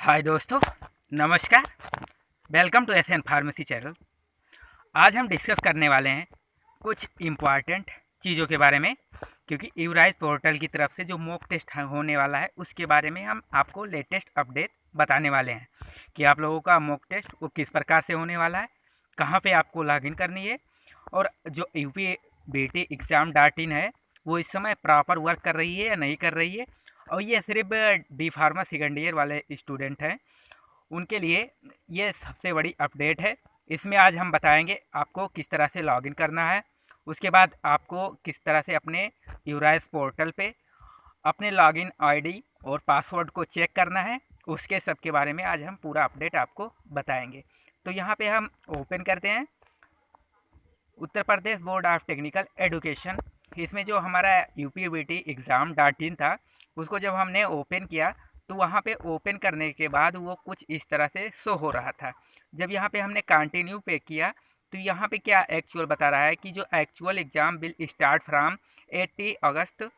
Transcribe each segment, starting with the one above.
हाय दोस्तों, नमस्कार। Welcome to SN pharmacy channel. आज हम डिस्कस करने वाले हैं कुछ इम्पॉर्टेंट चीज़ों के बारे में, क्योंकि यूराइज पोर्टल की तरफ से जो मॉक टेस्ट होने वाला है उसके बारे में हम आपको लेटेस्ट अपडेट बताने वाले हैं कि आप लोगों का मॉक टेस्ट वो किस प्रकार से होने वाला है, कहाँ पे आपको लॉगिन करनी है, और जो UPBT-exam.in है वो इस समय प्रॉपर वर्क कर रही है या नहीं कर रही है। और ये सिर्फ डी फार्मा सेकेंड ईयर वाले स्टूडेंट हैं, उनके लिए ये सबसे बड़ी अपडेट है। इसमें आज हम बताएंगे आपको किस तरह से लॉगिन करना है, उसके बाद आपको किस तरह से अपने यूराइज पोर्टल पे अपने लॉगिन आईडी और पासवर्ड को चेक करना है, उसके सब के बारे में आज हम पूरा अपडेट आपको बताएंगे। तो यहाँ पे हम ओपन करते हैं Uttar Pradesh board of technical education. इसमें जो हमारा UPBT-exam.in था उसको जब हमने ओपन किया तो वहाँ पे ओपन करने के बाद वो कुछ इस तरह से शो हो रहा था। जब यहाँ पे हमने कंटिन्यू पे किया तो यहाँ पे क्या एक्चुअल बता रहा है कि जो actual exam will start from 80 August,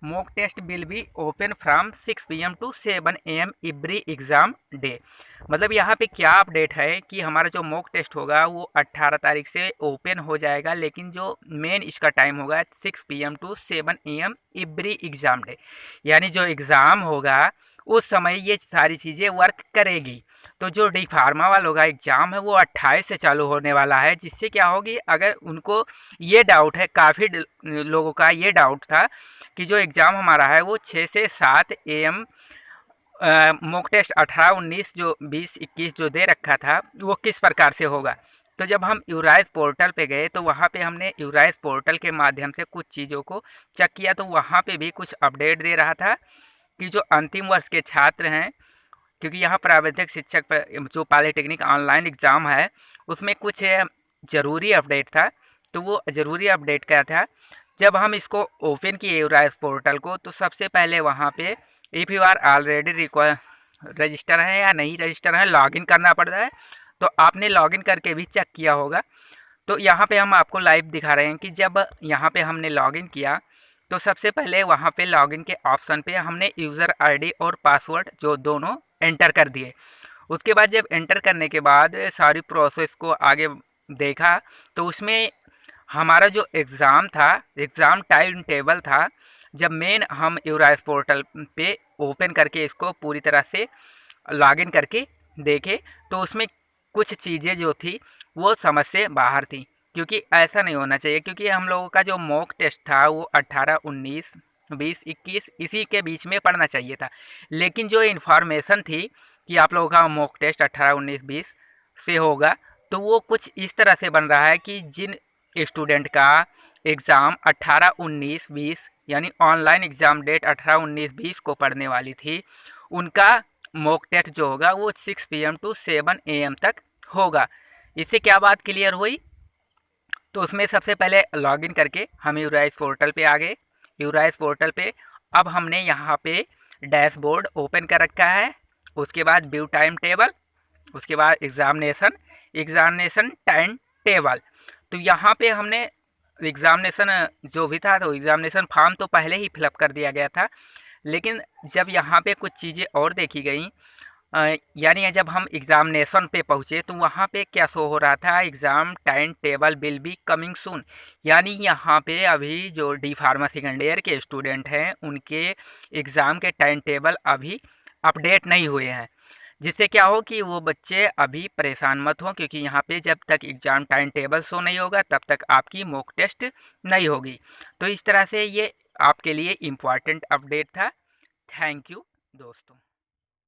mock test will be open from 6 PM to 7 AM every exam day. मतलब यहाँ पे क्या अपडेट है कि हमारा जो मॉक टेस्ट होगा वो 18 तारीख से ओपन हो जाएगा, लेकिन जो मेन इसका टाइम होगा 6 PM to 7 AM every exam day, यानी जो एग्ज़ाम होगा उस समय ये सारी चीज़ें वर्क करेगी। तो जो डी फार्मा वालों का एग्ज़ाम है वो 28 से चालू होने वाला है, जिससे क्या होगी, अगर उनको ये डाउट है, काफ़ी लोगों का ये डाउट था कि जो एग्ज़ाम हमारा है वो 6 से 7 AM मॉक टेस्ट 18, 19, जो 20, 21 जो दे रखा था वो किस प्रकार से होगा। तो जब हम यूराइज पोर्टल पे गए तो वहाँ पे हमने यूराइज पोर्टल के माध्यम से कुछ चीज़ों को चेक किया, तो वहाँ पे भी कुछ अपडेट दे रहा था कि जो अंतिम वर्ष के छात्र हैं, क्योंकि यहाँ प्रावैधिक शिक्षक पर जो पॉलीटेक्निक ऑनलाइन एग्ज़ाम है उसमें कुछ ज़रूरी अपडेट था। तो वो ज़रूरी अपडेट क्या था, जब हम इसको ओपन किए यूराइज पोर्टल को तो सबसे पहले वहाँ पे if you are already register है या नहीं रजिस्टर है, लॉगिन करना पड़ता है। तो आपने लॉगिन करके भी चेक किया होगा। तो यहाँ पे हम आपको लाइव दिखा रहे हैं कि जब यहाँ पे हमने लॉगिन किया तो सबसे पहले वहाँ पे लॉगिन के ऑप्शन पे हमने यूज़र आईडी और पासवर्ड जो दोनों एंटर कर दिए। उसके बाद जब एंटर करने के बाद सारी प्रोसेस को आगे देखा तो उसमें हमारा जो एग्ज़ाम था, एग्ज़ाम टाइम टेबल था, जब मेन हम यूराइज पोर्टल पे ओपन करके इसको पूरी तरह से लॉगिन करके देखे तो उसमें कुछ चीज़ें जो थी वो समझ से बाहर थी, क्योंकि ऐसा नहीं होना चाहिए। क्योंकि हम लोगों का जो मॉक टेस्ट था वो 18, 19, 20, 21 इसी के बीच में पढ़ना चाहिए था, लेकिन जो इन्फॉर्मेशन थी कि आप लोगों का मॉक टेस्ट 18, 19, 20 से होगा तो वो कुछ इस तरह से बन रहा है कि जिन स्टूडेंट का एग्ज़ाम 18, 19, 20 यानी ऑनलाइन एग्ज़ाम डेट 18, 19, 20 को पढ़ने वाली थी, उनका मॉक टेस्ट जो होगा वो 6 PM टू 7 AM तक होगा। इससे क्या बात क्लियर हुई। तो उसमें सबसे पहले लॉगिन करके हम यूराइज पोर्टल पे आ गए। यूराइज पोर्टल पे अब हमने यहाँ पे डैशबोर्ड ओपन कर रखा है, उसके बाद व्यू टाइम टेबल, उसके बाद एग्ज़ामिनेशन टाइम टेबल। तो यहाँ पे हमने एग्ज़ामिनेशन जो भी था तो एग्ज़ामिनेशन फॉर्म तो पहले ही फिलअप कर दिया गया था, लेकिन जब यहाँ पे कुछ चीज़ें और देखी गई, यानी जब हम एग्ज़ामिनेशन पे पहुँचे तो वहाँ पे क्या शो हो रहा था, exam time table will be coming soon. यानी यहाँ पे अभी जो डी फार्मा सेकेंड ईयर के स्टूडेंट हैं उनके एग्ज़ाम के टाइम टेबल अभी अपडेट नहीं हुए हैं, जिससे क्या हो कि वो बच्चे अभी परेशान मत हो, क्योंकि यहाँ पे जब तक एग्ज़ाम टाइम टेबल शो नहीं होगा तब तक आपकी मॉक टेस्ट नहीं होगी। तो इस तरह से ये आपके लिए इम्पॉर्टेंट अपडेट था। थैंक यू दोस्तों।